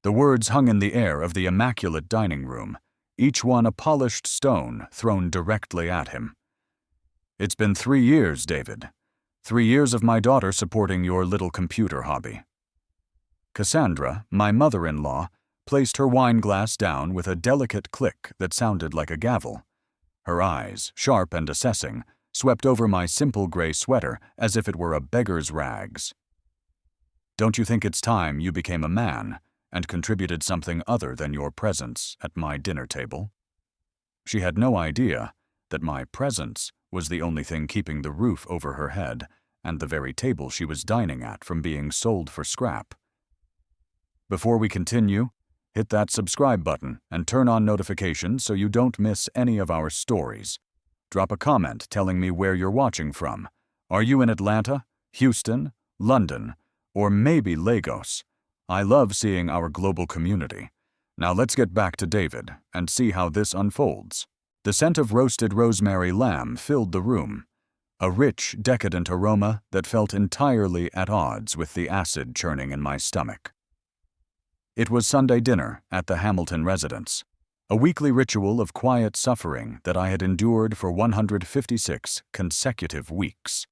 The words hung in the air of the immaculate dining room, each one a polished stone thrown directly at him. It's been 3 years, David. 3 years of my daughter supporting your little computer hobby. Cassandra, my mother-in-law, placed her wine glass down with a delicate click that sounded like a gavel. Her eyes, sharp and assessing, swept over my simple gray sweater as if it were a beggar's rags. Don't you think it's time you became a man and contributed something other than your presence at my dinner table? She had no idea that my presence was the only thing keeping the roof over her head and the very table she was dining at from being sold for scrap. Before we continue, hit that subscribe button and turn on notifications so you don't miss any of our stories. Drop a comment telling me where you're watching from. Are you in Atlanta, Houston, London, or maybe Lagos? I love seeing our global community. Now let's get back to David and see how this unfolds. The scent of roasted rosemary lamb filled the room, a rich, decadent aroma that felt entirely at odds with the acid churning in my stomach. It was Sunday dinner at the Hamilton residence, a weekly ritual of quiet suffering that I had endured for 156 consecutive weeks.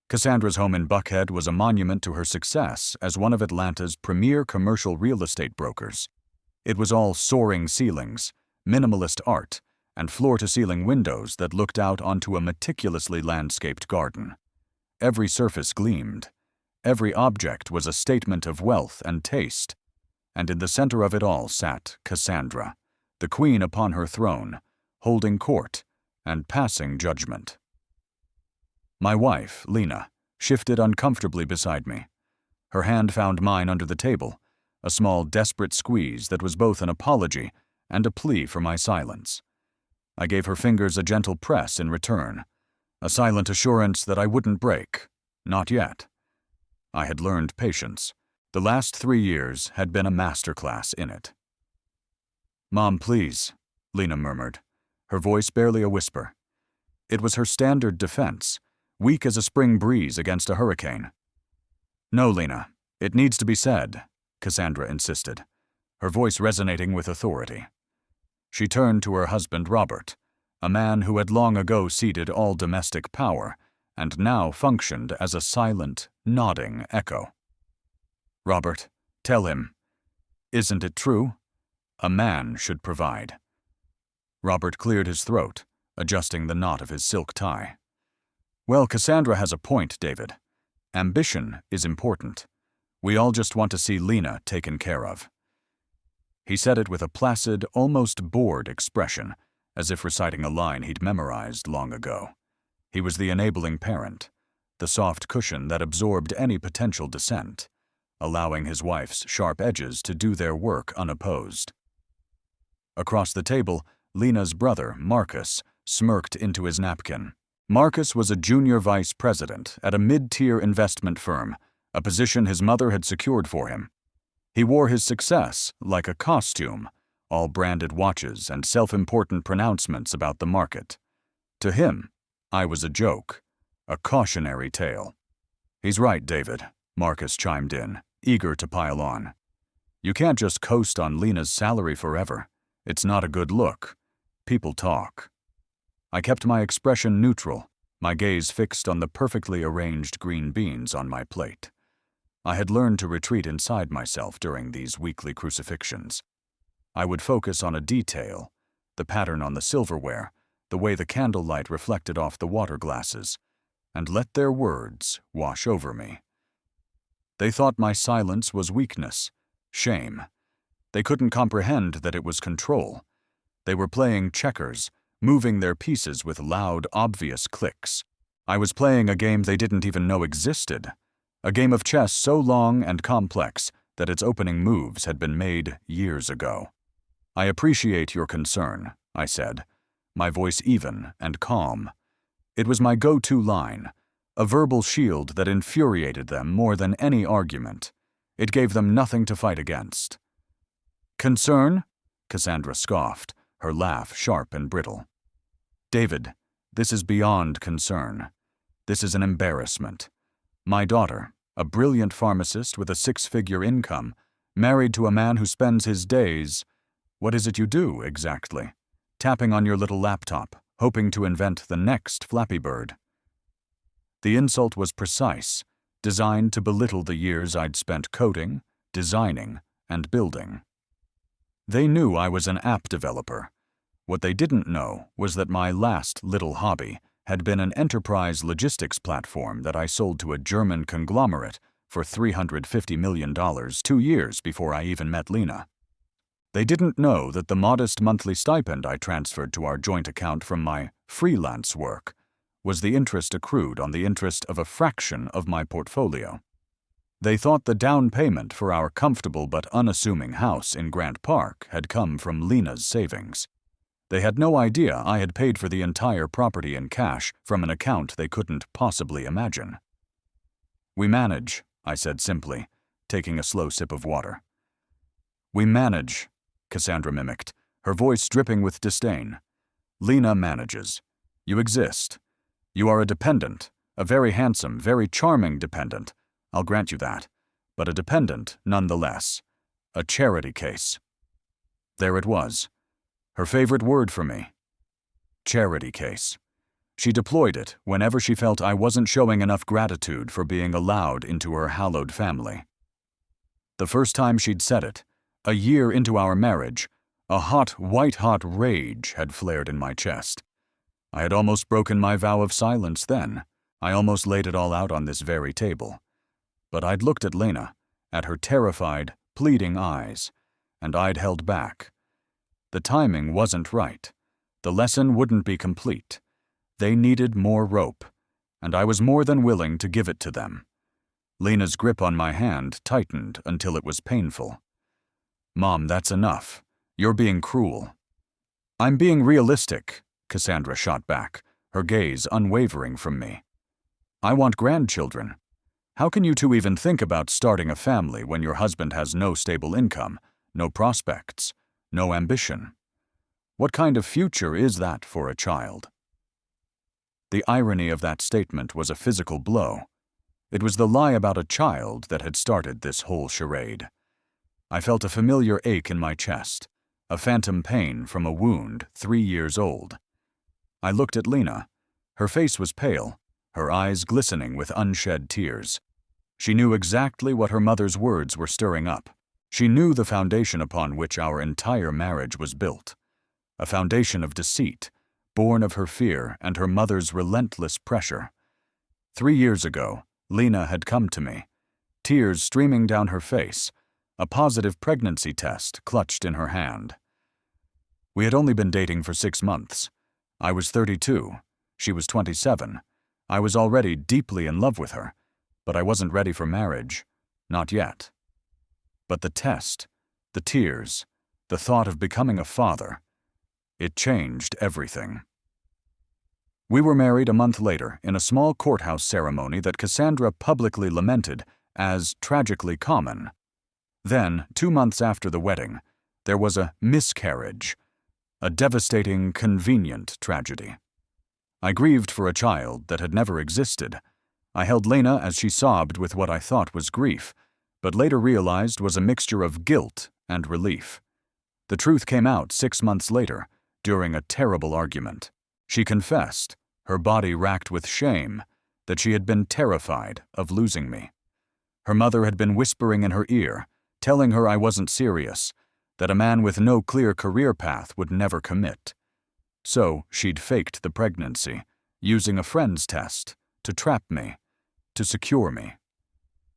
Cassandra's home in Buckhead was a monument to her success as one of Atlanta's premier commercial real estate brokers. It was all soaring ceilings, minimalist art, and floor-to-ceiling windows that looked out onto a meticulously landscaped garden. Every surface gleamed. Every object was a statement of wealth and taste. And in the center of it all sat Cassandra, the queen upon her throne, holding court and passing judgment. My wife, Lena, shifted uncomfortably beside me. Her hand found mine under the table, a small, desperate squeeze that was both an apology and a plea for my silence. I gave her fingers a gentle press in return, a silent assurance that I wouldn't break. Not yet. I had learned patience. The last 3 years had been a masterclass in it. "Mom, please," Lena murmured, her voice barely a whisper. It was her standard defense, weak as a spring breeze against a hurricane. "No, Lena, it needs to be said," Cassandra insisted, her voice resonating with authority. She turned to her husband, Robert, a man who had long ago ceded all domestic power and now functioned as a silent, nodding echo. "Robert, tell him. Isn't it true? A man should provide." Robert cleared his throat, adjusting the knot of his silk tie. "Well, Cassandra has a point, David. Ambition is important. We all just want to see Lena taken care of." He said it with a placid, almost bored expression, as if reciting a line he'd memorized long ago. He was the enabling parent, the soft cushion that absorbed any potential dissent, allowing his wife's sharp edges to do their work unopposed. Across the table, Lena's brother, Marcus, smirked into his napkin. Marcus was a junior vice president at a mid-tier investment firm, a position his mother had secured for him. He wore his success like a costume, all branded watches and self-important pronouncements about the market. To him, I was a joke, a cautionary tale. "He's right, David," Marcus chimed in, eager to pile on. "You can't just coast on Lena's salary forever. It's not a good look. People talk." I kept my expression neutral, my gaze fixed on the perfectly arranged green beans on my plate. I had learned to retreat inside myself during these weekly crucifixions. I would focus on a detail, the pattern on the silverware, the way the candlelight reflected off the water glasses, and let their words wash over me. They thought my silence was weakness, shame. They couldn't comprehend that it was control. They were playing checkers, moving their pieces with loud, obvious clicks. I was playing a game they didn't even know existed, a game of chess so long and complex that its opening moves had been made years ago. "I appreciate your concern," I said, my voice even and calm. It was my go-to line, a verbal shield that infuriated them more than any argument. It gave them nothing to fight against. "Concern?" Cassandra scoffed, her laugh sharp and brittle. "David, this is beyond concern. This is an embarrassment. My daughter, a brilliant pharmacist with a 6-figure income, Married to a man who spends his days— what is it you do, exactly? Tapping on your little laptop, hoping to invent the next Flappy Bird. The insult was precise, designed to belittle the years I'd spent coding, designing, and building. They knew I was an app developer. What they didn't know was that my last little hobby had been an enterprise logistics platform that I sold to a German conglomerate for $350 million 2 years before I even met Lena. They didn't know that the modest monthly stipend I transferred to our joint account from my freelance work was the interest accrued on the interest of a fraction of my portfolio. They thought the down payment for our comfortable but unassuming house in Grant Park had come from Lena's savings. They had no idea I had paid for the entire property in cash from an account they couldn't possibly imagine. "We manage," I said simply, taking a slow sip of water. "We manage," Cassandra mimicked, her voice dripping with disdain. "Lena manages. You exist. You are a dependent, a very handsome, very charming dependent. I'll grant you that, but a dependent nonetheless. A charity case." There it was. Her favorite word for me. Charity case. She deployed it whenever she felt I wasn't showing enough gratitude for being allowed into her hallowed family. The first time she'd said it, a year into our marriage, a hot, white-hot rage had flared in my chest. I had almost broken my vow of silence then. I almost laid it all out on this very table. But I'd looked at Lena, at her terrified, pleading eyes, and I'd held back. The timing wasn't right. The lesson wouldn't be complete. They needed more rope, and I was more than willing to give it to them. Lena's grip on my hand tightened until it was painful. "Mom, that's enough. You're being cruel." "I'm being realistic," Cassandra shot back, her gaze unwavering from me. "I want grandchildren. How can you two even think about starting a family when your husband has no stable income, no prospects, no ambition? What kind of future is that for a child?" The irony of that statement was a physical blow. It was the lie about a child that had started this whole charade. I felt a familiar ache in my chest, a phantom pain from a wound 3 years old. I looked at Lena. Her face was pale, her eyes glistening with unshed tears. She knew exactly what her mother's words were stirring up. She knew the foundation upon which our entire marriage was built. A foundation of deceit, born of her fear and her mother's relentless pressure. 3 years ago, Lena had come to me, tears streaming down her face, a positive pregnancy test clutched in her hand. We had only been dating for 6 months. I was 32. She was 27. I was already deeply in love with her, but I wasn't ready for marriage. Not yet. But the test, the tears, the thought of becoming a father, it changed everything. We were married a month later in a small courthouse ceremony that Cassandra publicly lamented as tragically common. Then, 2 months after the wedding, there was a miscarriage, a devastating, convenient tragedy. I grieved for a child that had never existed. I held Lena as she sobbed with what I thought was grief, but later realized was a mixture of guilt and relief. The truth came out 6 months later, during a terrible argument. She confessed, her body racked with shame, that she had been terrified of losing me. Her mother had been whispering in her ear, telling her I wasn't serious, that a man with no clear career path would never commit. So she'd faked the pregnancy, using a friend's test, to trap me, to secure me.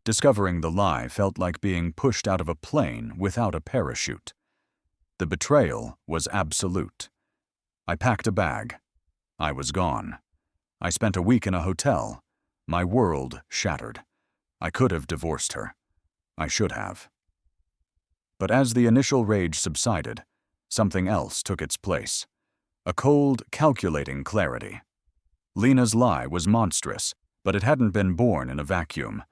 Discovering the lie felt like being pushed out of a plane without a parachute. The betrayal was absolute. I packed a bag. I was gone. I spent a week in a hotel. My world shattered. I could have divorced her. I should have. But as the initial rage subsided, something else took its place. A cold, calculating clarity. Lena's lie was monstrous, but it hadn't been born in a vacuum.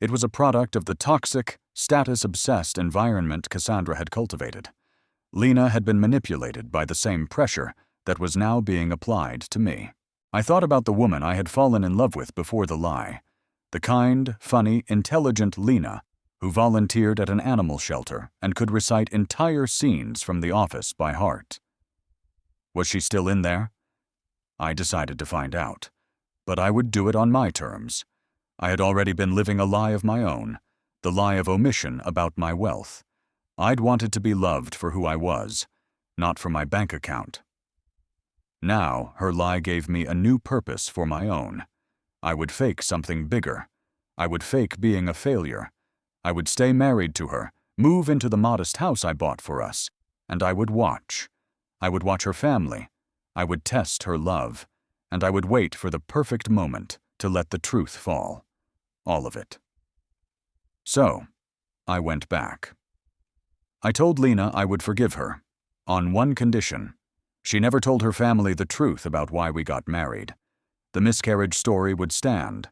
It was a product of the toxic, status-obsessed environment Cassandra had cultivated. Lena had been manipulated by the same pressure that was now being applied to me. I thought about the woman I had fallen in love with before the lie. The kind, funny, intelligent Lena, who volunteered at an animal shelter and could recite entire scenes from The Office by heart. Was she still in there? I decided to find out, but I would do it on my terms. I had already been living a lie of my own, the lie of omission about my wealth. I'd wanted to be loved for who I was, not for my bank account. Now, her lie gave me a new purpose for my own. I would fake something bigger. I would fake being a failure. I would stay married to her, move into the modest house I bought for us, and I would watch. I would watch her family. I would test her love, and I would wait for the perfect moment to let the truth fall. All of it. So, I went back. I told Lena I would forgive her, on one condition. She never told her family the truth about why we got married. The miscarriage story would stand.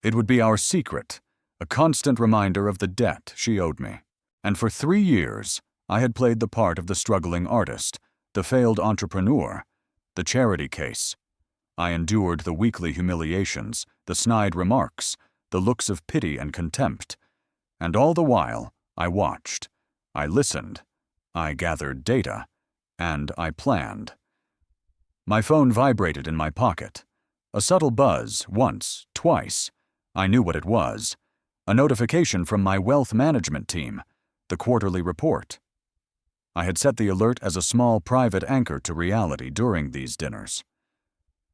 It would be our secret, a constant reminder of the debt she owed me. And for 3 years, I had played the part of the struggling artist, the failed entrepreneur, the charity case. I endured the weekly humiliations, the snide remarks, the looks of pity and contempt. And all the while, I watched. I listened. I gathered data. And I planned. My phone vibrated in my pocket. A subtle buzz, once, twice. I knew what it was. A notification from my wealth management team, the quarterly report. I had set the alert as a small private anchor to reality during these dinners.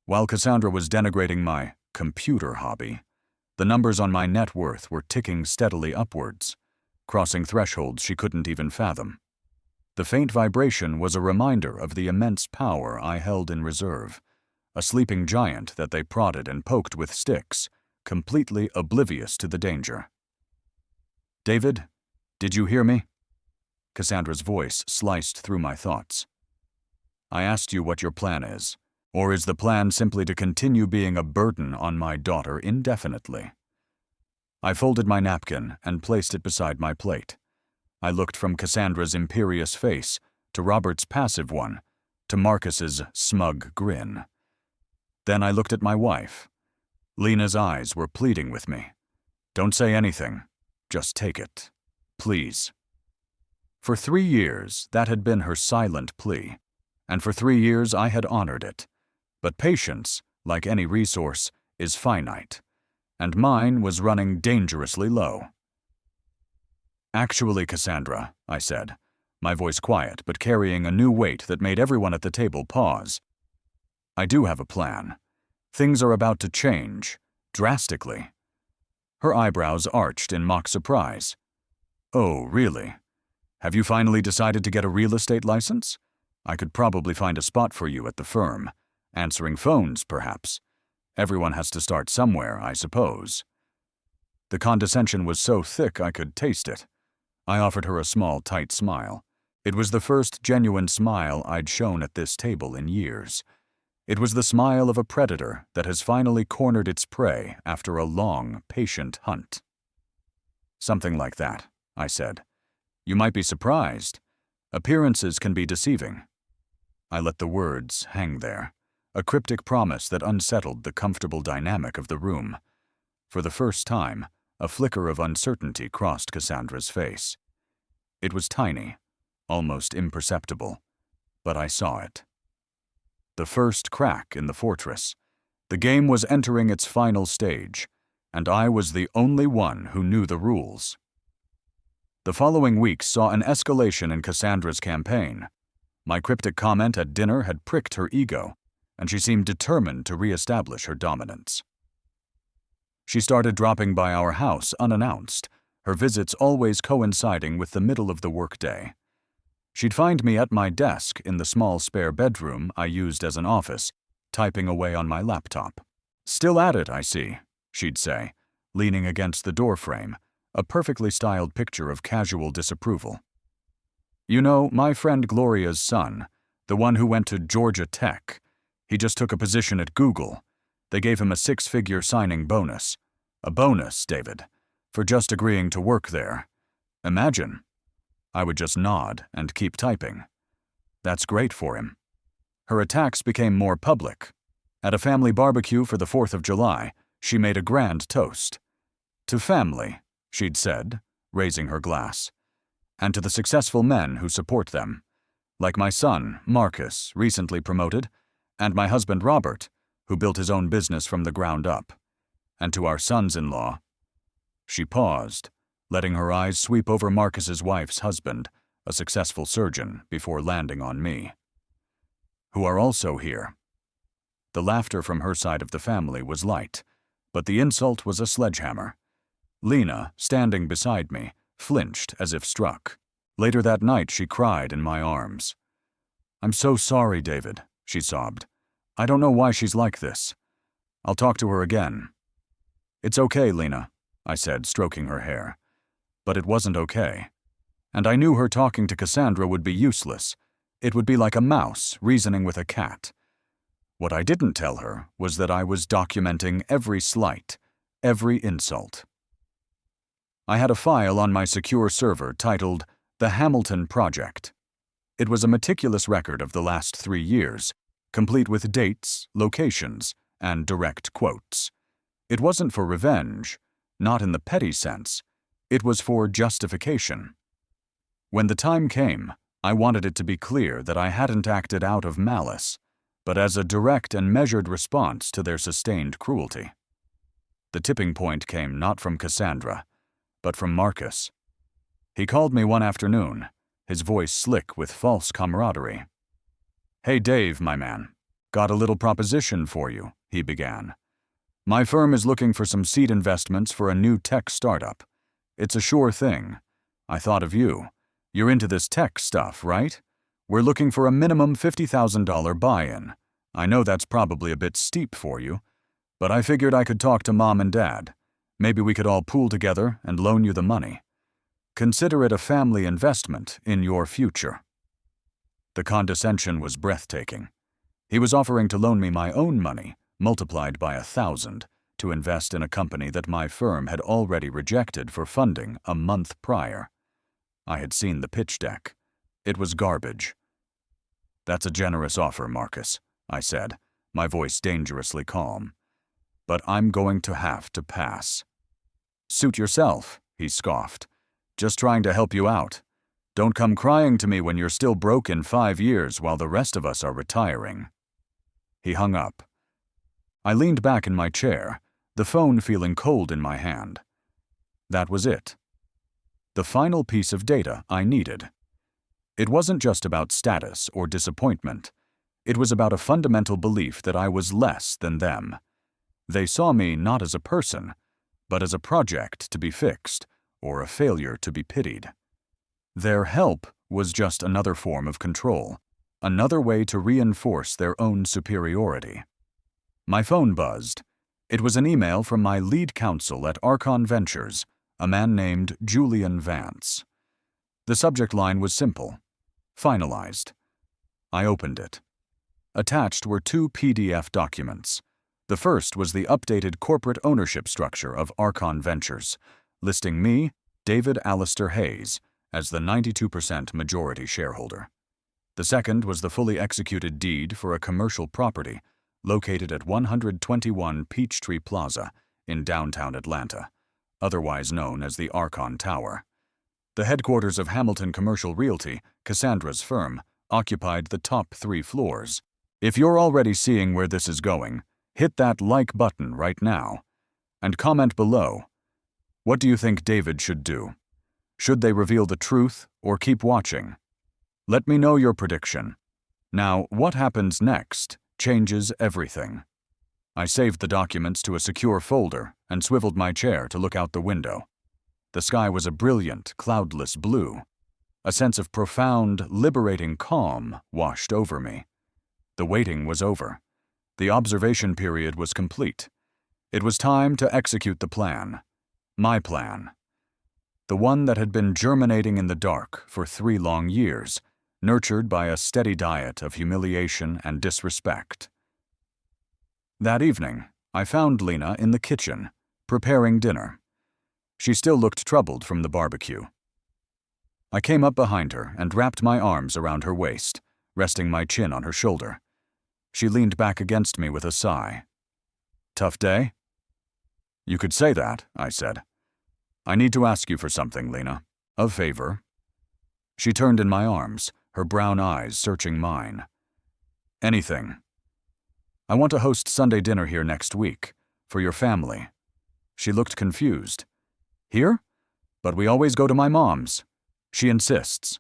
While Cassandra was denigrating my computer hobby, the numbers on my net worth were ticking steadily upwards, crossing thresholds she couldn't even fathom. The faint vibration was a reminder of the immense power I held in reserve, a sleeping giant that they prodded and poked with sticks, completely oblivious to the danger. "David, did you hear me?" Cassandra's voice sliced through my thoughts. "I asked you what your plan is, or is the plan simply to continue being a burden on my daughter indefinitely?" I folded my napkin and placed it beside my plate. I looked from Cassandra's imperious face to Robert's passive one, to Marcus's smug grin. Then I looked at my wife. Lena's eyes were pleading with me. "Don't say anything. Just take it. Please." For 3 years, that had been her silent plea, and for 3 years I had honored it. But patience, like any resource, is finite, and mine was running dangerously low. "Actually, Cassandra," I said, my voice quiet but carrying a new weight that made everyone at the table pause. "I do have a plan. Things are about to change, drastically." Her eyebrows arched in mock surprise. "Oh, really? Have you finally decided to get a real estate license? I could probably find a spot for you at the firm. Answering phones, perhaps. Everyone has to start somewhere, I suppose." The condescension was so thick I could taste it. I offered her a small, tight smile. It was the first genuine smile I'd shown at this table in years. It was the smile of a predator that has finally cornered its prey after a long, patient hunt. "Something like that," I said. "You might be surprised. Appearances can be deceiving." I let the words hang there, a cryptic promise that unsettled the comfortable dynamic of the room. For the first time, a flicker of uncertainty crossed Cassandra's face. It was tiny, almost imperceptible, but I saw it. The first crack in the fortress. The game was entering its final stage, and I was the only one who knew the rules. The following weeks saw an escalation in Cassandra's campaign. My cryptic comment at dinner had pricked her ego, and she seemed determined to reestablish her dominance. She started dropping by our house unannounced, her visits always coinciding with the middle of the workday. She'd find me at my desk in the small spare bedroom I used as an office, typing away on my laptop. "Still at it, I see," she'd say, leaning against the doorframe, a perfectly styled picture of casual disapproval. "You know, my friend Gloria's son, the one who went to Georgia Tech, he just took a position at Google. They gave him a 6-figure signing bonus. A bonus, David, for just agreeing to work there. Imagine." I would just nod and keep typing. "That's great for him." Her attacks became more public. At a family barbecue for the 4th of July, she made a grand toast. "To family," she'd said, raising her glass. And to the successful men who support them, like my son, Marcus, recently promoted, and my husband, Robert, who built his own business from the ground up, and to our sons-in-law. She paused, letting her eyes sweep over Marcus's wife's husband, a successful surgeon, before landing on me. Who are also here. The laughter from her side of the family was light, but the insult was a sledgehammer. Lena, standing beside me, flinched as if struck. Later that night, she cried in my arms. "I'm so sorry, David," she sobbed. "I don't know why she's like this. I'll talk to her again." "It's okay, Lena," I said, stroking her hair. But it wasn't okay. And I knew her talking to Cassandra would be useless. It would be like a mouse reasoning with a cat. What I didn't tell her was that I was documenting every slight, every insult. I had a file on my secure server titled The Hamilton Project. It was a meticulous record of the last 3 years, complete with dates, locations, and direct quotes. It wasn't for revenge, not in the petty sense. It was for justification. When the time came, I wanted it to be clear that I hadn't acted out of malice, but as a direct and measured response to their sustained cruelty. The tipping point came not from Cassandra, but from Marcus. He called me one afternoon, his voice slick with false camaraderie. "Hey Dave, my man, got a little proposition for you," he began. "My firm is looking for some seed investments for a new tech startup. It's a sure thing. I thought of you. You're into this tech stuff, right? We're looking for a minimum $50,000 buy-in. I know that's probably a bit steep for you, but I figured I could talk to Mom and Dad. Maybe we could all pool together and loan you the money. Consider it a family investment in your future." The condescension was breathtaking. He was offering to loan me my own money, multiplied by 1,000, to invest in a company that my firm had already rejected for funding a month prior. I had seen the pitch deck. It was garbage. "That's a generous offer, Marcus," I said, my voice dangerously calm. "But I'm going to have to pass." "Suit yourself," he scoffed. "Just trying to help you out. Don't come crying to me when you're still broke in 5 years while the rest of us are retiring." He hung up. I leaned back in my chair, the phone feeling cold in my hand. That was it. The final piece of data I needed. It wasn't just about status or disappointment. It was about a fundamental belief that I was less than them. They saw me not as a person, but as a project to be fixed, or a failure to be pitied. Their help was just another form of control, another way to reinforce their own superiority. My phone buzzed. It was an email from my lead counsel at Archon Ventures, a man named Julian Vance. The subject line was simple: finalized. I opened it. Attached were 2 PDF documents. The first was the updated corporate ownership structure of Archon Ventures, listing me, David Alistair Hayes, as the 92% majority shareholder. The second was the fully executed deed for a commercial property located at 121 Peachtree Plaza in downtown Atlanta, otherwise known as the Archon Tower. The headquarters of Hamilton Commercial Realty, Cassandra's firm, occupied the top 3 floors. If you're already seeing where this is going, hit that like button right now. And comment below. What do you think David should do? Should they reveal the truth or keep watching? Let me know your prediction. Now, what happens next changes everything. I saved the documents to a secure folder and swiveled my chair to look out the window. The sky was a brilliant, cloudless blue. A sense of profound, liberating calm washed over me. The waiting was over. The observation period was complete. It was time to execute the plan. My plan. The one that had been germinating in the dark for 3 long years, nurtured by a steady diet of humiliation and disrespect. That evening, I found Lena in the kitchen, preparing dinner. She still looked troubled from the barbecue. I came up behind her and wrapped my arms around her waist, resting my chin on her shoulder. She leaned back against me with a sigh. "Tough day?" "You could say that," I said. I need to ask you for something, Lena. A favor. She turned in my arms, her brown eyes searching mine. Anything. I want to host Sunday dinner here next week, for your family. She looked confused. Here? But we always go to my mom's. She insists.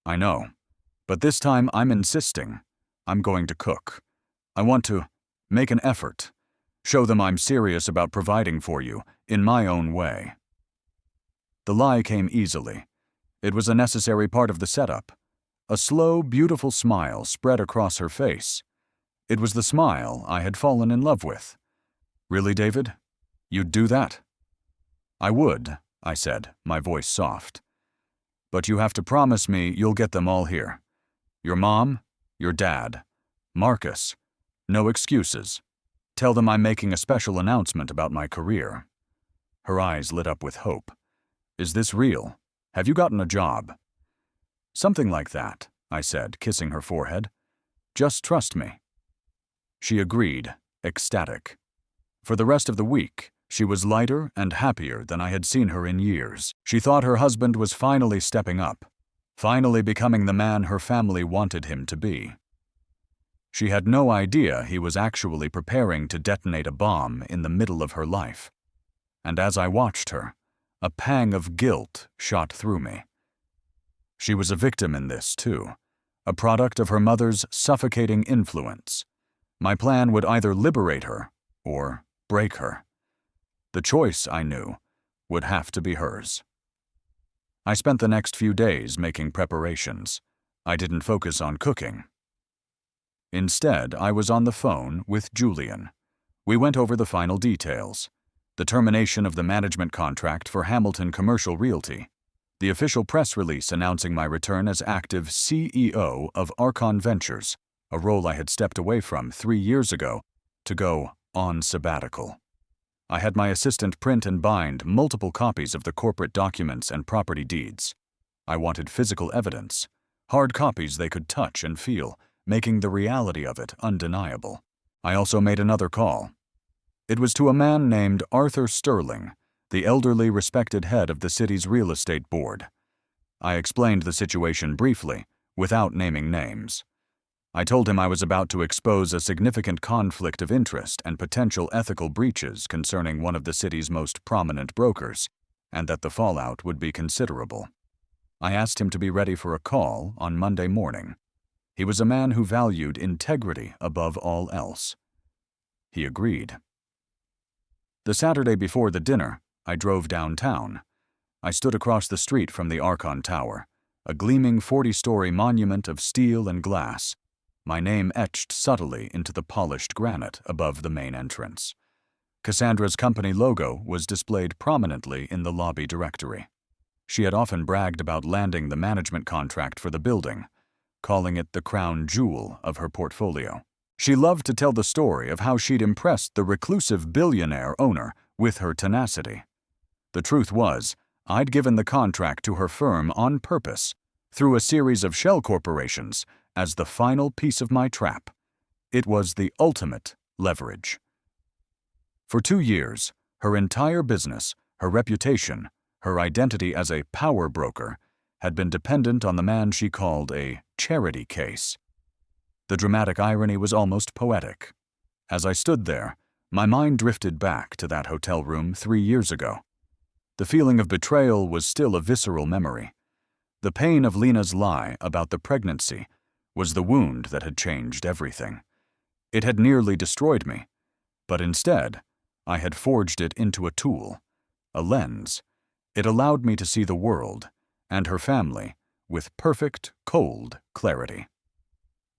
I know. But this time I'm insisting. I'm going to cook. I want to make an effort. Show them I'm serious about providing for you, in my own way. The lie came easily. It was a necessary part of the setup. A slow, beautiful smile spread across her face. It was the smile I had fallen in love with. Really, David? You'd do that? I would, I said, my voice soft. But you have to promise me you'll get them all here. Your mom, your dad, Marcus. No excuses. Tell them I'm making a special announcement about my career. Her eyes lit up with hope. Is this real? Have you gotten a job? Something like that, I said, kissing her forehead. Just trust me. She agreed, ecstatic. For the rest of the week, she was lighter and happier than I had seen her in years. She thought her husband was finally stepping up, finally becoming the man her family wanted him to be. She had no idea he was actually preparing to detonate a bomb in the middle of her life. And as I watched her, a pang of guilt shot through me. She was a victim in this, too, a product of her mother's suffocating influence. My plan would either liberate her or break her. The choice, I knew, would have to be hers. I spent the next few days making preparations. I didn't focus on cooking. Instead, I was on the phone with Julian. We went over the final details: the termination of the management contract for Hamilton Commercial Realty, the official press release announcing my return as active CEO of Archon Ventures, a role I had stepped away from 3 years ago to go on sabbatical. I had my assistant print and bind multiple copies of the corporate documents and property deeds. I wanted physical evidence, hard copies they could touch and feel, making the reality of it undeniable. I also made another call. It was to a man named Arthur Sterling, the elderly, respected head of the city's real estate board. I explained the situation briefly, without naming names. I told him I was about to expose a significant conflict of interest and potential ethical breaches concerning one of the city's most prominent brokers, and that the fallout would be considerable. I asked him to be ready for a call on Monday morning. He was a man who valued integrity above all else. He agreed. The Saturday before the dinner, I drove downtown. I stood across the street from the Archon Tower, a gleaming 40-story monument of steel and glass, my name etched subtly into the polished granite above the main entrance. Cassandra's company logo was displayed prominently in the lobby directory. She had often bragged about landing the management contract for the building, calling it the crown jewel of her portfolio. She loved to tell the story of how she'd impressed the reclusive billionaire owner with her tenacity. The truth was, I'd given the contract to her firm on purpose, through a series of shell corporations, as the final piece of my trap. It was the ultimate leverage. For 2 years, her entire business, her reputation, her identity as a power broker, had been dependent on the man she called a charity case. The dramatic irony was almost poetic. As I stood there, my mind drifted back to that hotel room 3 years ago. The feeling of betrayal was still a visceral memory. The pain of Lena's lie about the pregnancy was the wound that had changed everything. It had nearly destroyed me, but instead, I had forged it into a tool, a lens. It allowed me to see the world, and her family, with perfect, cold clarity.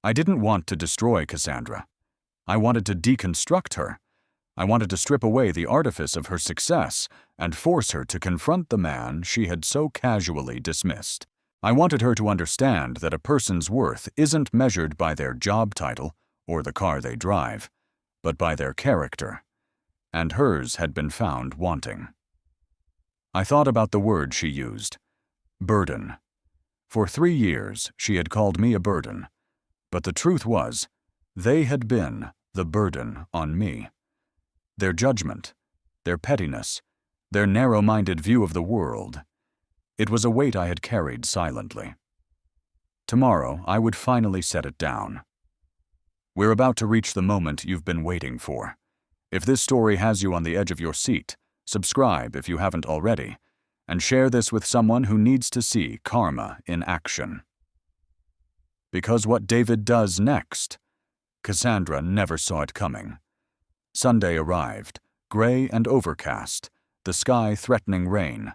I didn't want to destroy Cassandra. I wanted to deconstruct her. I wanted to strip away the artifice of her success and force her to confront the man she had so casually dismissed. I wanted her to understand that a person's worth isn't measured by their job title or the car they drive, but by their character, and hers had been found wanting. I thought about the word she used, burden. For 3 years, she had called me a burden, but the truth was, they had been the burden on me. Their judgment, their pettiness, their narrow-minded view of the world. It was a weight I had carried silently. Tomorrow, I would finally set it down. We're about to reach the moment you've been waiting for. If this story has you on the edge of your seat, subscribe if you haven't already, and share this with someone who needs to see karma in action. Because what David does next, Cassandra never saw it coming. Sunday arrived, gray and overcast, the sky threatening rain.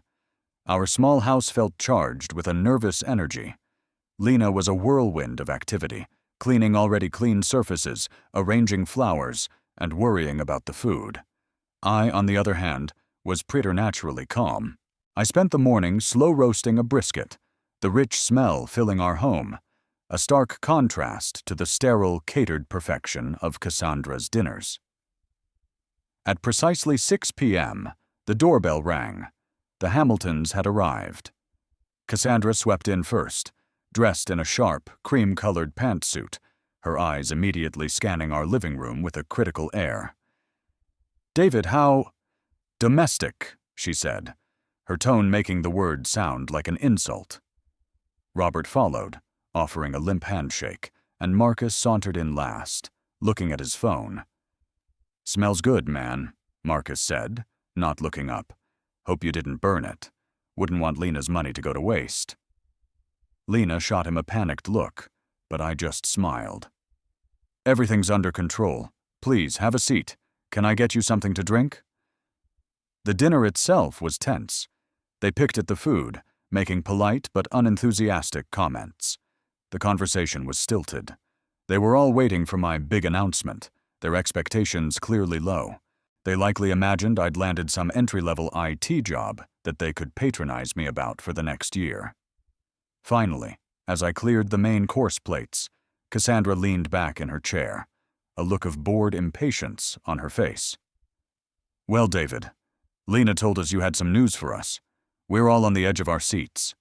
Our small house felt charged with a nervous energy. Lena was a whirlwind of activity, cleaning already clean surfaces, arranging flowers, and worrying about the food. I, on the other hand, was preternaturally calm. I spent the morning slow roasting a brisket, the rich smell filling our home, a stark contrast to the sterile, catered perfection of Cassandra's dinners. At precisely 6 p.m., the doorbell rang. The Hamiltons had arrived. Cassandra swept in first, dressed in a sharp, cream-colored pantsuit, her eyes immediately scanning our living room with a critical air. "David, how domestic," she said, her tone making the word sound like an insult. Robert followed, offering a limp handshake, and Marcus sauntered in last, looking at his phone. "Smells good, man," Marcus said, not looking up. "Hope you didn't burn it. Wouldn't want Lena's money to go to waste." Lena shot him a panicked look, but I just smiled. "Everything's under control. Please, have a seat. Can I get you something to drink?" The dinner itself was tense. They picked at the food, making polite but unenthusiastic comments. The conversation was stilted. They were all waiting for my big announcement, their expectations clearly low. They likely imagined I'd landed some entry-level IT job that they could patronize me about for the next year. Finally, as I cleared the main course plates, Cassandra leaned back in her chair, a look of bored impatience on her face. "Well, David, Lena told us you had some news for us. We're all on the edge of our seats."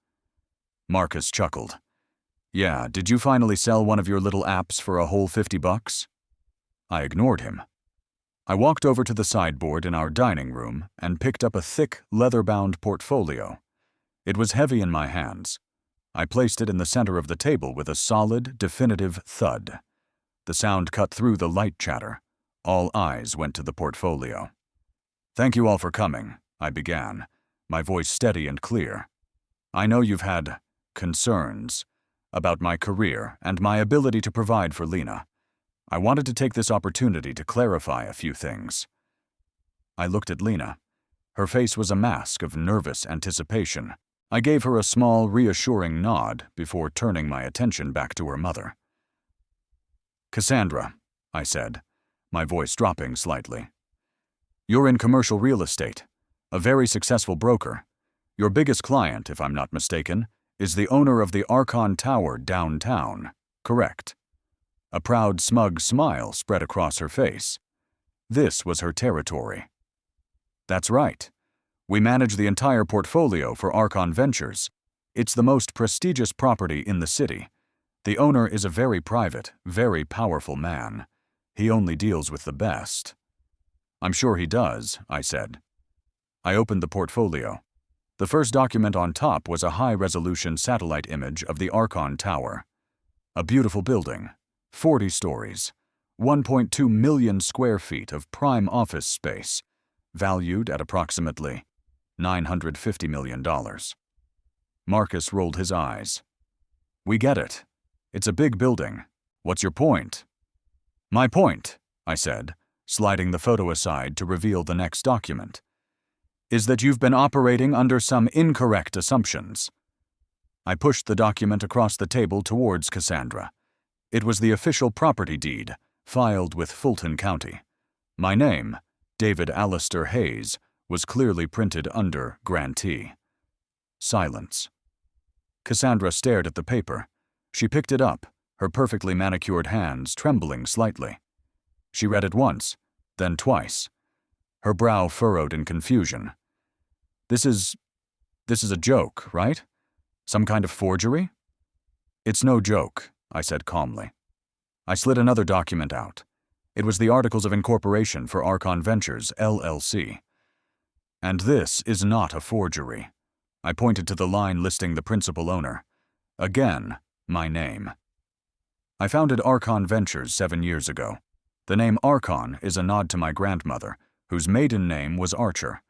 Marcus chuckled. "Yeah, did you finally sell one of your little apps for a whole $50? I ignored him. I walked over to the sideboard in our dining room and picked up a thick, leather-bound portfolio. It was heavy in my hands. I placed it in the center of the table with a solid, definitive thud. The sound cut through the light chatter. All eyes went to the portfolio. "Thank you all for coming," I began, my voice steady and clear. "I know you've had concerns about my career and my ability to provide for Lena. I wanted to take this opportunity to clarify a few things." I looked at Lena. Her face was a mask of nervous anticipation. I gave her a small, reassuring nod before turning my attention back to her mother. "Cassandra," I said, my voice dropping slightly. "You're in commercial real estate, a very successful broker. Your biggest client, if I'm not mistaken, is the owner of the Archon Tower downtown, correct?" A proud, smug smile spread across her face. This was her territory. "That's right. We manage the entire portfolio for Archon Ventures. It's the most prestigious property in the city. The owner is a very private, very powerful man. He only deals with the best." "I'm sure he does," I said. I opened the portfolio. The first document on top was a high-resolution satellite image of the Archon Tower. A beautiful building, 40 stories, 1.2 million square feet of prime office space, valued at approximately $950 million. Marcus rolled his eyes. "We get it. It's a big building. What's your point?" "My point," I said, sliding the photo aside to reveal the next document, "is that you've been operating under some incorrect assumptions." I pushed the document across the table towards Cassandra. It was the official property deed, filed with Fulton County. My name, David Alistair Hayes, was clearly printed under grantee. Silence. Cassandra stared at the paper. She picked it up, her perfectly manicured hands trembling slightly. She read it once, then twice. Her brow furrowed in confusion. This is a joke, right? Some kind of forgery?" "It's no joke," I said calmly. I slid another document out. It was the Articles of Incorporation for Archon Ventures, LLC. And this is not a forgery. I pointed to the line listing the principal owner. Again, my name. I founded Archon Ventures 7 years ago. The name Archon is a nod to my grandmother, whose maiden name was Archer.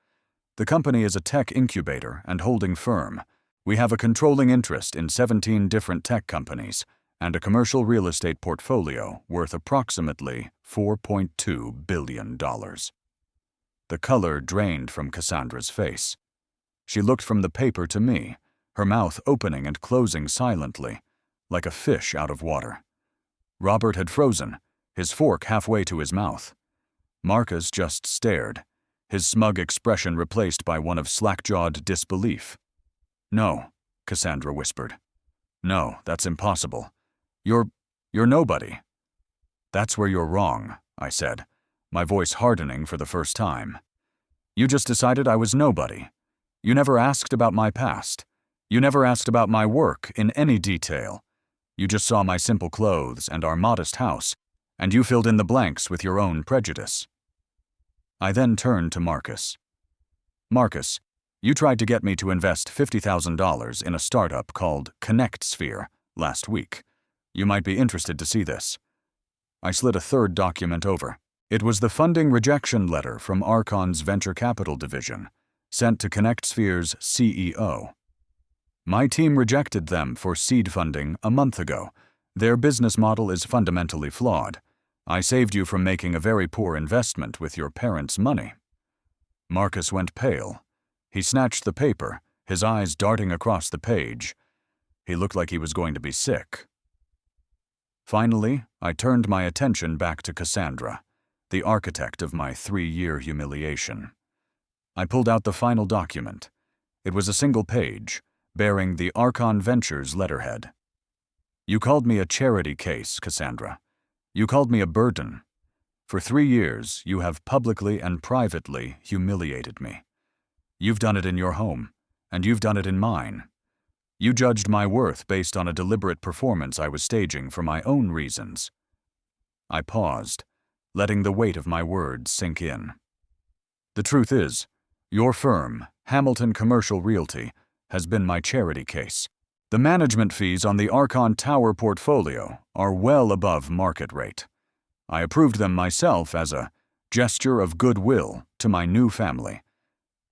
The company is a tech incubator and holding firm. We have a controlling interest in 17 different tech companies and a commercial real estate portfolio worth approximately $4.2 billion. The color drained from Cassandra's face. She looked from the paper to me, her mouth opening and closing silently, like a fish out of water. Robert had frozen, his fork halfway to his mouth. Marcus just stared, his smug expression replaced by one of slack-jawed disbelief. "No," Cassandra whispered. "No, that's impossible. You're nobody." "That's where you're wrong," I said, my voice hardening for the first time. "You just decided I was nobody. You never asked about my past. You never asked about my work in any detail. You just saw my simple clothes and our modest house, and you filled in the blanks with your own prejudice." I then turned to Marcus. "Marcus, you tried to get me to invest $50,000 in a startup called ConnectSphere last week. You might be interested to see this." I slid a third document over. It was the funding rejection letter from Archon's venture capital division, sent to ConnectSphere's CEO. "My team rejected them for seed funding a month ago. Their business model is fundamentally flawed. I saved you from making a very poor investment with your parents' money." Marcus went pale. He snatched the paper, his eyes darting across the page. He looked like he was going to be sick. Finally, I turned my attention back to Cassandra, the architect of my 3-year humiliation. I pulled out the final document. It was a single page, bearing the Archon Ventures letterhead. "You called me a charity case, Cassandra. You called me a burden. For 3 years, you have publicly and privately humiliated me. You've done it in your home, and you've done it in mine. You judged my worth based on a deliberate performance I was staging for my own reasons." I paused, letting the weight of my words sink in. "The truth is, your firm, Hamilton Commercial Realty, has been my charity case. The management fees on the Archon Tower portfolio are well above market rate. I approved them myself as a gesture of goodwill to my new family,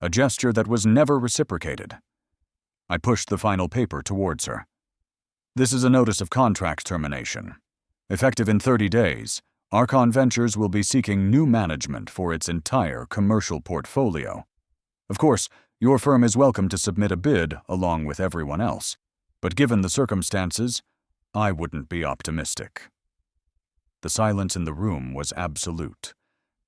a gesture that was never reciprocated." I pushed the final paper towards her. "This is a notice of contract termination. Effective in 30 days, Archon Ventures will be seeking new management for its entire commercial portfolio. Of course, your firm is welcome to submit a bid along with everyone else, but given the circumstances, I wouldn't be optimistic." The silence in the room was absolute,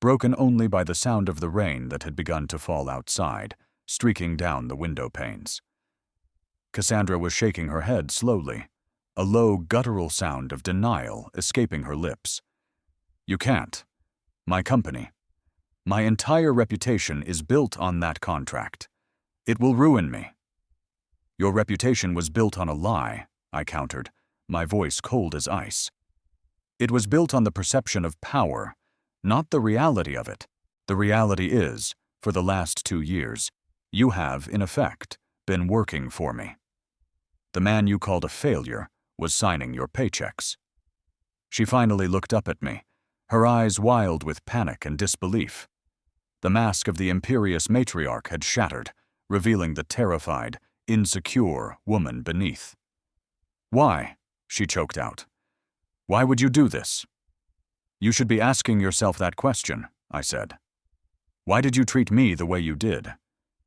broken only by the sound of the rain that had begun to fall outside, streaking down the window panes. Cassandra was shaking her head slowly, a low, guttural sound of denial escaping her lips. "You can't. My company, my entire reputation is built on that contract. It will ruin me." "Your reputation was built on a lie," I countered, my voice cold as ice. "It was built on the perception of power, not the reality of it. The reality is, for the last 2 years, you have, in effect, been working for me. The man you called a failure was signing your paychecks." She finally looked up at me, her eyes wild with panic and disbelief. The mask of the imperious matriarch had shattered, revealing the terrified, insecure woman beneath. "Why?" she choked out. "Why would you do this?" "You should be asking yourself that question," I said. "Why did you treat me the way you did?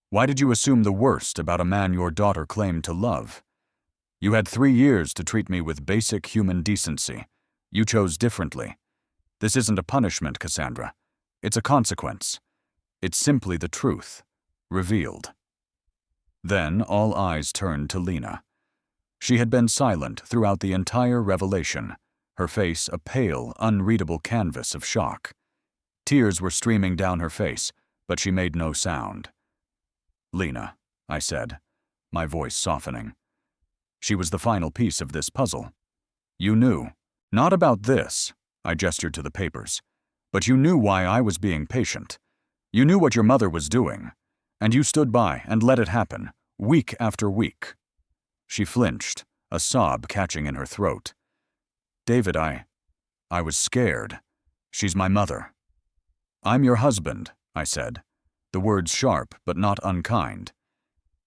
Why did you assume the worst about a man your daughter claimed to love? You had 3 years to treat me with basic human decency. You chose differently. This isn't a punishment, Cassandra. It's a consequence. It's simply the truth, revealed." Then all eyes turned to Lena. She had been silent throughout the entire revelation, her face a pale, unreadable canvas of shock. Tears were streaming down her face, but she made no sound. "Lena," I said, my voice softening. She was the final piece of this puzzle. "You knew. Not about this," I gestured to the papers, "but you knew why I was being patient. You knew what your mother was doing. And you stood by and let it happen, week after week." She flinched, a sob catching in her throat. "David, I was scared. She's my mother." "I'm your husband," I said, the words sharp but not unkind.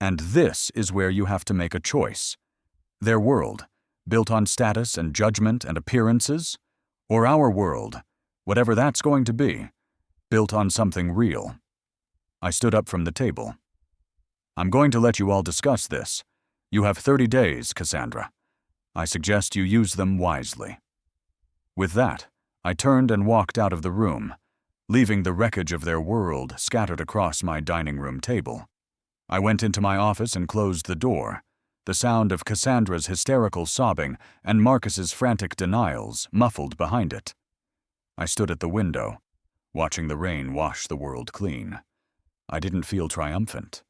"And this is where you have to make a choice. Their world, built on status and judgment and appearances, or our world, whatever that's going to be, built on something real." I stood up from the table. "I'm going to let you all discuss this. You have 30 days, Cassandra. I suggest you use them wisely." With that, I turned and walked out of the room, leaving the wreckage of their world scattered across my dining room table. I went into my office and closed the door, the sound of Cassandra's hysterical sobbing and Marcus's frantic denials muffled behind it. I stood at the window, watching the rain wash the world clean. I didn't feel triumphant.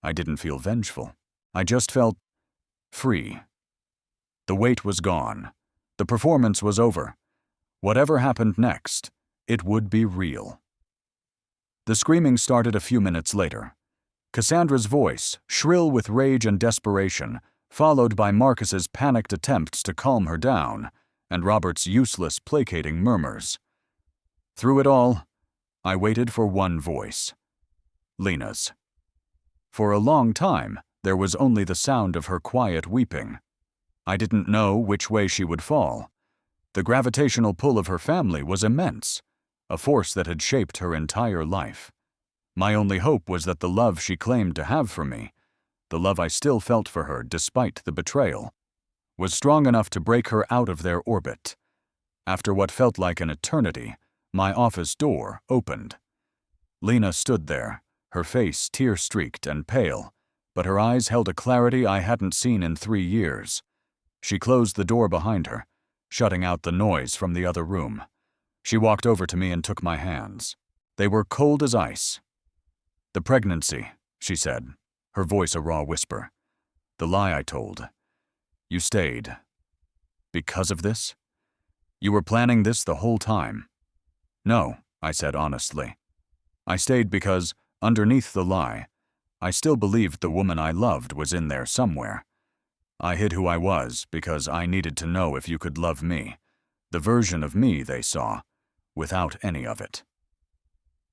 I didn't feel vengeful. I just felt free. The weight was gone. The performance was over. Whatever happened next, it would be real. The screaming started a few minutes later. Cassandra's voice, shrill with rage and desperation, followed by Marcus's panicked attempts to calm her down, and Robert's useless placating murmurs. Through it all, I waited for one voice. Lena's. For a long time, there was only the sound of her quiet weeping. I didn't know which way she would fall. The gravitational pull of her family was immense, a force that had shaped her entire life. My only hope was that the love she claimed to have for me, the love I still felt for her despite the betrayal, was strong enough to break her out of their orbit. After what felt like an eternity, my office door opened. Lena stood there, her face tear-streaked and pale, but her eyes held a clarity I hadn't seen in 3 years. She closed the door behind her, shutting out the noise from the other room. She walked over to me and took my hands. They were cold as ice. "The pregnancy," she said, her voice a raw whisper. "The lie I told. You stayed. Because of this? You were planning this the whole time." "No," I said honestly. "I stayed because, underneath the lie, I still believed the woman I loved was in there somewhere. I hid who I was because I needed to know if you could love me, the version of me they saw, without any of it."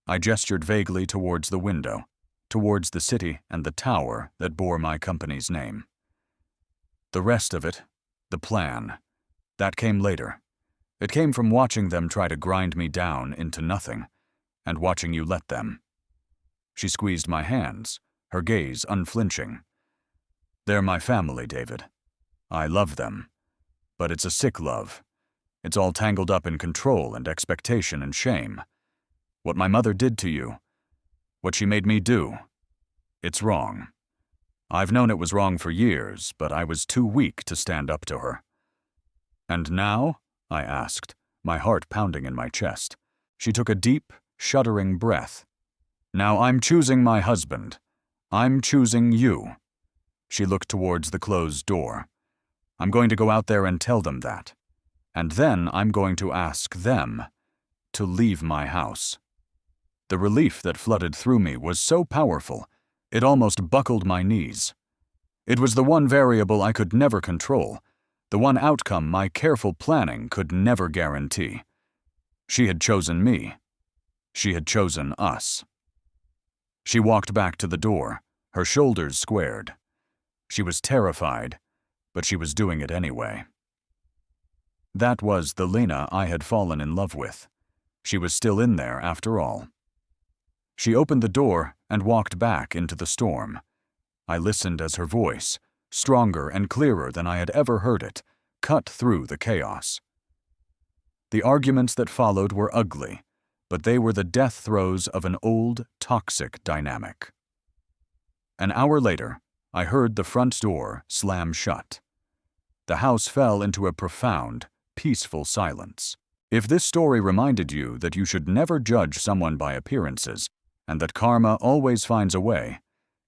I gestured vaguely towards the window, towards the city and the tower that bore my company's name. "The rest of it, the plan, that came later. It came from watching them try to grind me down into nothing, and watching you let them." She squeezed my hands, her gaze unflinching. "They're my family, David. I love them. But it's a sick love. It's all tangled up in control and expectation and shame. What my mother did to you, what she made me do, it's wrong. I've known it was wrong for years, but I was too weak to stand up to her." "And now?" I asked, my heart pounding in my chest. She took a deep, shuddering breath. "Now I'm choosing my husband. I'm choosing you." She looked towards the closed door. "I'm going to go out there and tell them that. And then I'm going to ask them to leave my house." The relief that flooded through me was so powerful, it almost buckled my knees. It was the one variable I could never control, the one outcome my careful planning could never guarantee. She had chosen me. She had chosen us. She walked back to the door, her shoulders squared. She was terrified, but she was doing it anyway. That was the Lena I had fallen in love with. She was still in there after all. She opened the door and walked back into the storm. I listened as her voice, stronger and clearer than I had ever heard it, cut through the chaos. The arguments that followed were ugly, but they were the death throes of an old, toxic dynamic. An hour later, I heard the front door slam shut. The house fell into a profound, peaceful silence. If this story reminded you that you should never judge someone by appearances, and that karma always finds a way,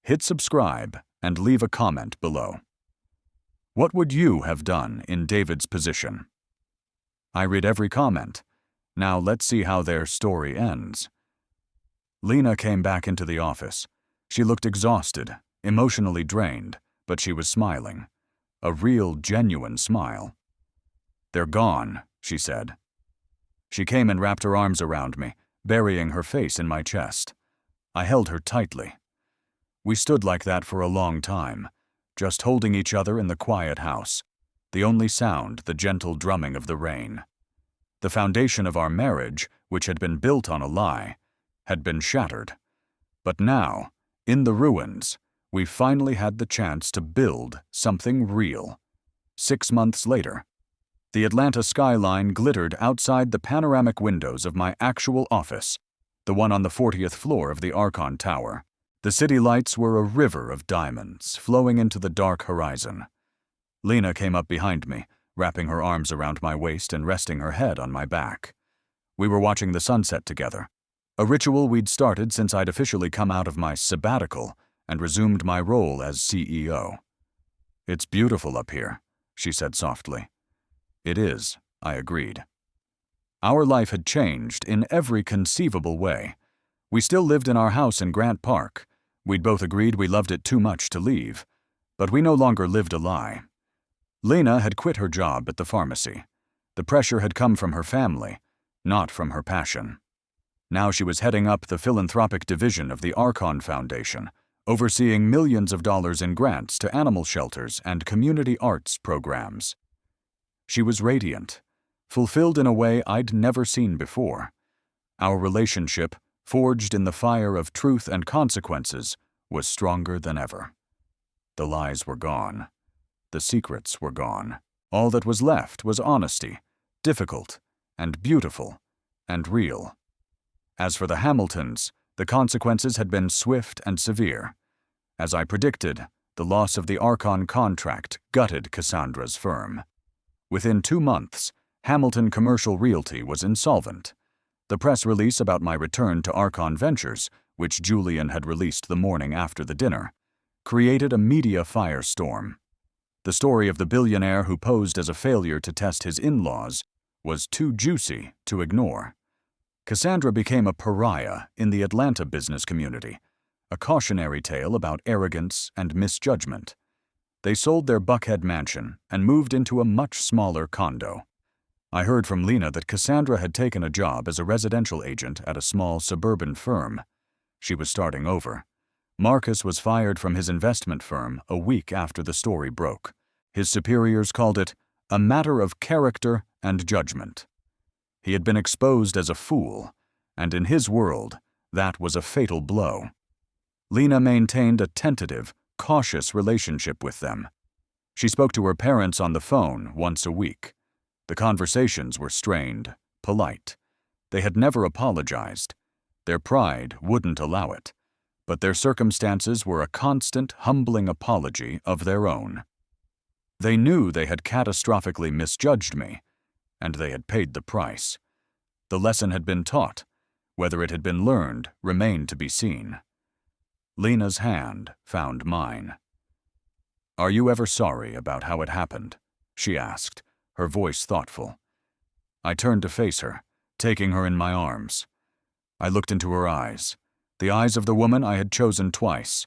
hit subscribe and leave a comment below. What would you have done in David's position? I read every comment. Now let's see how their story ends. Lena came back into the office. She looked exhausted, emotionally drained, but she was smiling. A real, genuine smile. "They're gone," she said. She came and wrapped her arms around me, burying her face in my chest. I held her tightly. We stood like that for a long time, just holding each other in the quiet house, the only sound the gentle drumming of the rain. The foundation of our marriage, which had been built on a lie, had been shattered. But now, in the ruins, we finally had the chance to build something real. 6 months later, the Atlanta skyline glittered outside the panoramic windows of my actual office, the one on the 40th floor of the Archon Tower. The city lights were a river of diamonds flowing into the dark horizon. Lena came up behind me, wrapping her arms around my waist and resting her head on my back. We were watching the sunset together, a ritual we'd started since I'd officially come out of my sabbatical and resumed my role as CEO. "It's beautiful up here," she said softly. "It is," I agreed. Our life had changed in every conceivable way. We still lived in our house in Grant Park. We'd both agreed we loved it too much to leave, but we no longer lived a lie. Lena had quit her job at the pharmacy. The pressure had come from her family, not from her passion. Now she was heading up the philanthropic division of the Archon Foundation, overseeing millions of dollars in grants to animal shelters and community arts programs. She was radiant, fulfilled in a way I'd never seen before. Our relationship, forged in the fire of truth and consequences, was stronger than ever. The lies were gone. The secrets were gone. All that was left was honesty, difficult and beautiful and real. As for the Hamiltons, the consequences had been swift and severe. As I predicted, the loss of the Archon contract gutted Cassandra's firm. Within 2 months, Hamilton Commercial Realty was insolvent. The press release about my return to Archon Ventures, which Julian had released the morning after the dinner, created a media firestorm. The story of the billionaire who posed as a failure to test his in-laws was too juicy to ignore. Cassandra became a pariah in the Atlanta business community, a cautionary tale about arrogance and misjudgment. They sold their Buckhead mansion and moved into a much smaller condo. I heard from Lena that Cassandra had taken a job as a residential agent at a small suburban firm. She was starting over. Marcus was fired from his investment firm a week after the story broke. His superiors called it a matter of character and judgment. He had been exposed as a fool, and in his world, that was a fatal blow. Lena maintained a tentative, cautious relationship with them. She spoke to her parents on the phone once a week. The conversations were strained, polite. They had never apologized. Their pride wouldn't allow it, but their circumstances were a constant, humbling apology of their own. They knew they had catastrophically misjudged me, and they had paid the price. The lesson had been taught. Whether it had been learned remained to be seen. Lena's hand found mine. "Are you ever sorry about how it happened?" she asked, her voice thoughtful. I turned to face her, taking her in my arms. I looked into her eyes, the eyes of the woman I had chosen twice,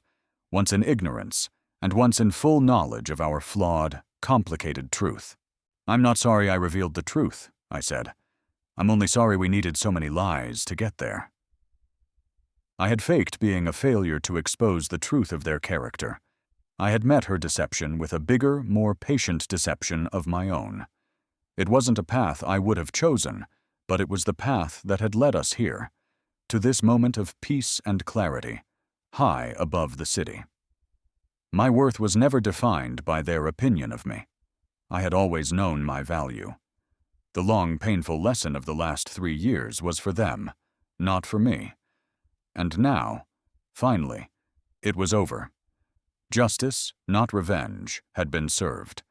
once in ignorance and once in full knowledge of our flawed, complicated truth. "I'm not sorry I revealed the truth," I said. "I'm only sorry we needed so many lies to get there." I had faked being a failure to expose the truth of their character. I had met her deception with a bigger, more patient deception of my own. It wasn't a path I would have chosen, but it was the path that had led us here, to this moment of peace and clarity, high above the city. My worth was never defined by their opinion of me. I had always known my value. The long, painful lesson of the last 3 years was for them, not for me. And now, finally, it was over. Justice, not revenge, had been served.